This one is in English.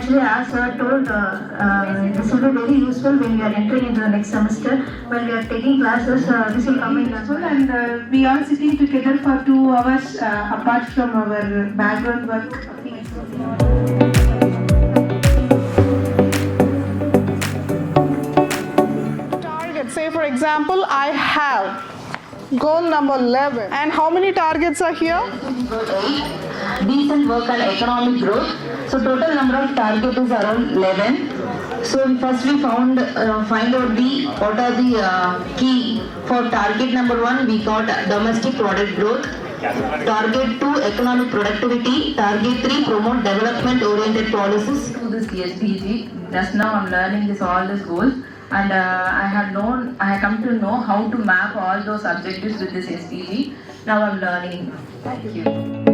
Actually, as sir told, this will be very useful when we are entering into the next semester. When we are taking classes, this will come in useful, and we are sitting together for 2 hours apart from our background work. Target, say for example, I have goal number 11. And how many targets are here? Decent work and economic growth. So total number of targets is around 11. So first we find out what are the key for target number 1. We got domestic product growth. Target 2, economic productivity. Target 3, promote development oriented policies. To this SDG, just now I'm learning all these goals, and I have come to know how to map all those objectives with this SDG. Now I'm learning. Thank you.